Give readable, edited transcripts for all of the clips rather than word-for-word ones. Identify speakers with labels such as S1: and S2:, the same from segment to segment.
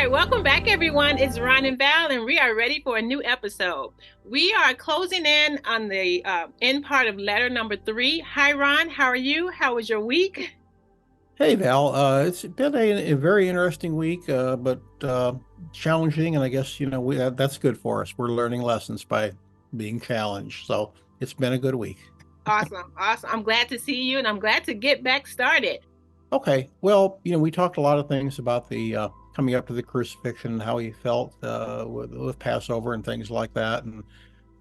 S1: right, welcome back, everyone. It's Ron and Val, and we are ready for a new episode. We are closing in on the end part of letter number three. Hi, Ron. How are you? How was your week?
S2: Hey Val, it's been a very interesting week, but challenging, and I guess that's good for us. We're learning lessons by being challenged, so it's been a good week.
S1: Awesome, awesome. I'm glad to see you, and I'm glad to get back started.
S2: Okay, well, we talked a lot of things about the coming up to the crucifixion, and how he felt with Passover and things like that, and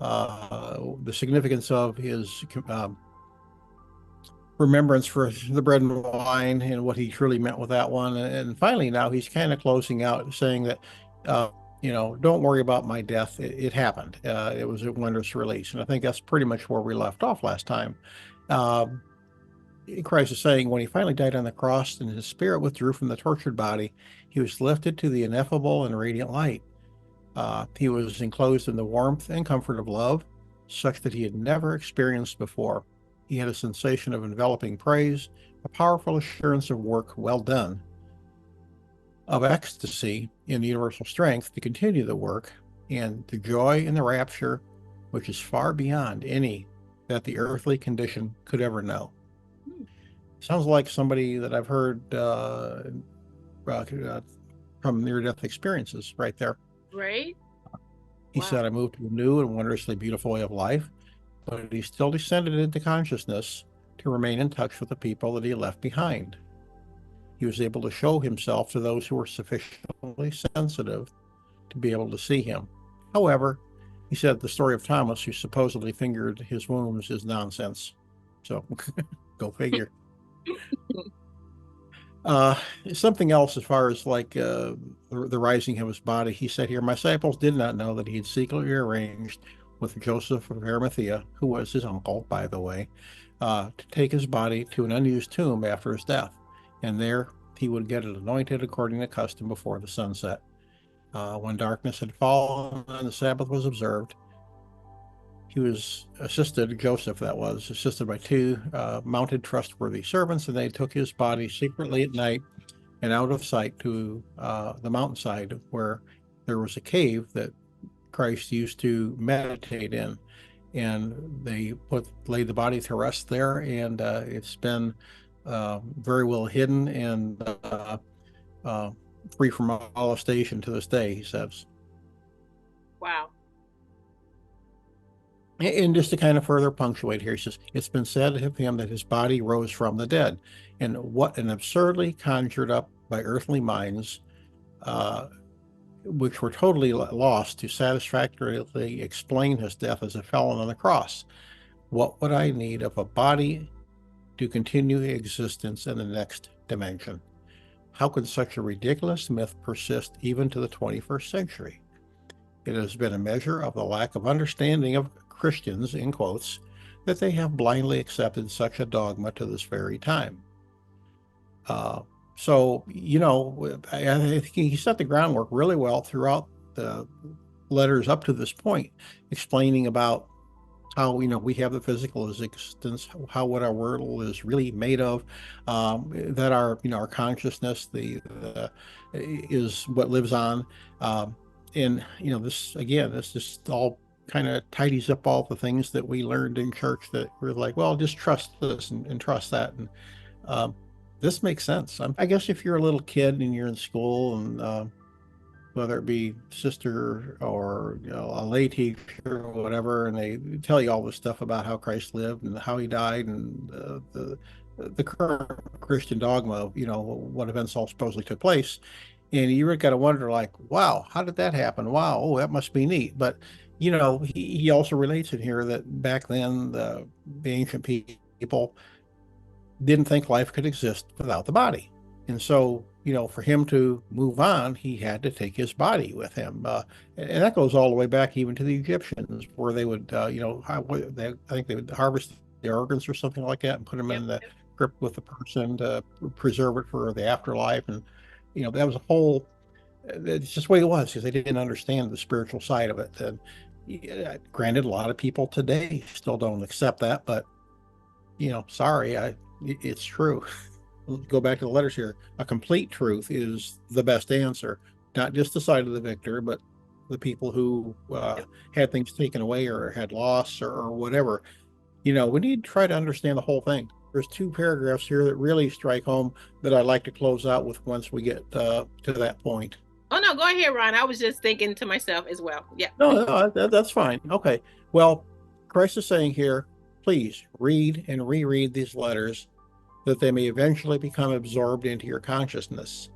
S2: the significance of his remembrance for the bread and wine and what he truly meant with that one. And finally, now he's kind of closing out saying that, uh, don't worry about my death. It happened. It was a wondrous release. And I think that's pretty much where we left off last time. Uh, Christ is saying when he finally died on the cross and his spirit withdrew from the tortured body, he was lifted to the ineffable and radiant light. He was enclosed in the warmth and comfort of love, such that he had never experienced before. He had a sensation of enveloping praise, a powerful assurance of work well done, of ecstasy in universal strength to continue the work, and the joy in the rapture, which is far beyond any that the earthly condition could ever know. Sounds like somebody that I've heard from near-death experiences right there.
S1: Right?
S2: He
S1: Wow.
S2: said, I moved to a new and wondrously beautiful way of life, but he still descended into consciousness to remain in touch with the people that he left behind. He was able to show himself to those who were sufficiently sensitive to be able to see him. However, he said the story of Thomas, who supposedly fingered his wounds, is nonsense. So go figure. Uh, Something else as far as like the rising of his body, he said here, my disciples did not know that he had secretly arranged with Joseph of Arimathea, who was his uncle, by the way, to take his body to an unused tomb after his death. And there he would get it anointed according to custom before the sunset. When darkness had fallen and the Sabbath was observed, he was assisted, Joseph that was, assisted by two mounted trustworthy servants, and they took his body secretly at night and out of sight to the mountainside where there was a cave that Christ used to meditate in. And they laid the body to rest there, and it's been very well hidden and uh, free from molestation to this day, he says.
S1: Wow.
S2: And just to kind of further punctuate here, he says, it's been said of him that his body rose from the dead. And what an absurdly conjured up by earthly minds, uh, which were totally lost to satisfactorily explain his death as a felon on the cross. What would I need of a body to continue existence in the next dimension? How could such a ridiculous myth persist even to the 21st century? It has been a measure of the lack of understanding of Christians, in quotes, that they have blindly accepted such a dogma to this very time. Uh, I think he set the groundwork really well throughout the letters up to this point, explaining about how we have the physical existence, how what our world is really made of, that our consciousness the is what lives on, and this just all kind of tidies up all the things that we learned in church that we're like, well, just trust this and trust that, and um, this makes sense. I guess if you're a little kid and you're in school and whether it be sister or a lay teacher or whatever, and they tell you all this stuff about how Christ lived and how he died and the current Christian dogma of what events all supposedly took place, and you really got to wonder like, wow, how did that happen? Wow, oh, that must be neat. But he also relates in here that back then the ancient people didn't think life could exist without the body. And so, for him to move on, he had to take his body with him. And that goes all the way back even to the Egyptians, where they would, I think they would harvest the organs or something like that and put them
S1: Yep.
S2: in the crypt with the person to preserve it for the afterlife. And, that was a whole, it's just the way it was because they didn't understand the spiritual side of it. And granted, a lot of people today still don't accept that, but, sorry, it's true. Go back to the letters here. A complete truth is the best answer. not just the side of the victor, but the people who had things taken away or had loss or whatever. We need to try to understand the whole thing. There's two paragraphs here that really strike home that I'd like to close out with once we get to that point.
S1: Oh no, go ahead, Ron. I was just thinking to myself as well. Yeah.
S2: No, that's fine. Okay. Well, Christ is saying here, please read and reread these letters that they may eventually become absorbed into your consciousness.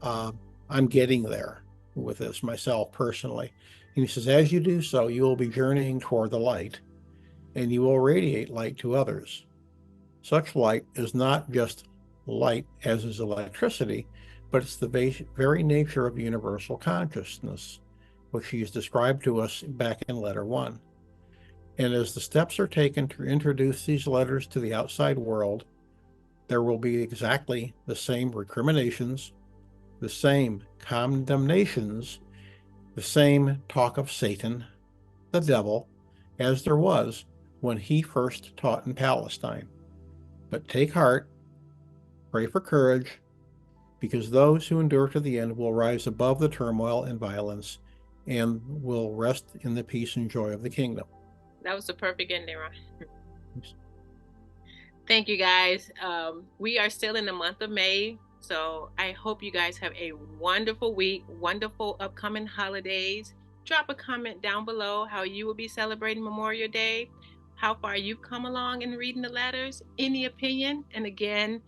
S2: I'm getting there with this myself personally. And he says, as you do so, you will be journeying toward the light, and you will radiate light to others. Such light is not just light as is electricity, but it's the very nature of universal consciousness, which he's described to us back in letter 1. And as the steps are taken to introduce these letters to the outside world, there will be exactly the same recriminations, the same condemnations, the same talk of Satan, the devil, as there was when he first taught in Palestine. But take heart, pray for courage, because those who endure to the end will rise above the turmoil and violence and will rest in the peace and joy of the kingdom.
S1: That was the perfect ending, Ron. Thank you, guys. We are still in the month of May, so I hope you guys have a wonderful week, wonderful upcoming holidays. Drop a comment down below how you will be celebrating Memorial Day, how far you've come along in reading the letters, any opinion, and again,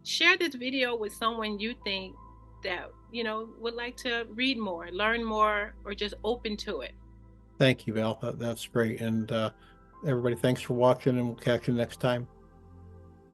S1: share this video with someone you think that, would like to read more, learn more, or just open to it.
S2: Thank you, Val. That's great. And everybody, thanks for watching, and we'll catch you next time.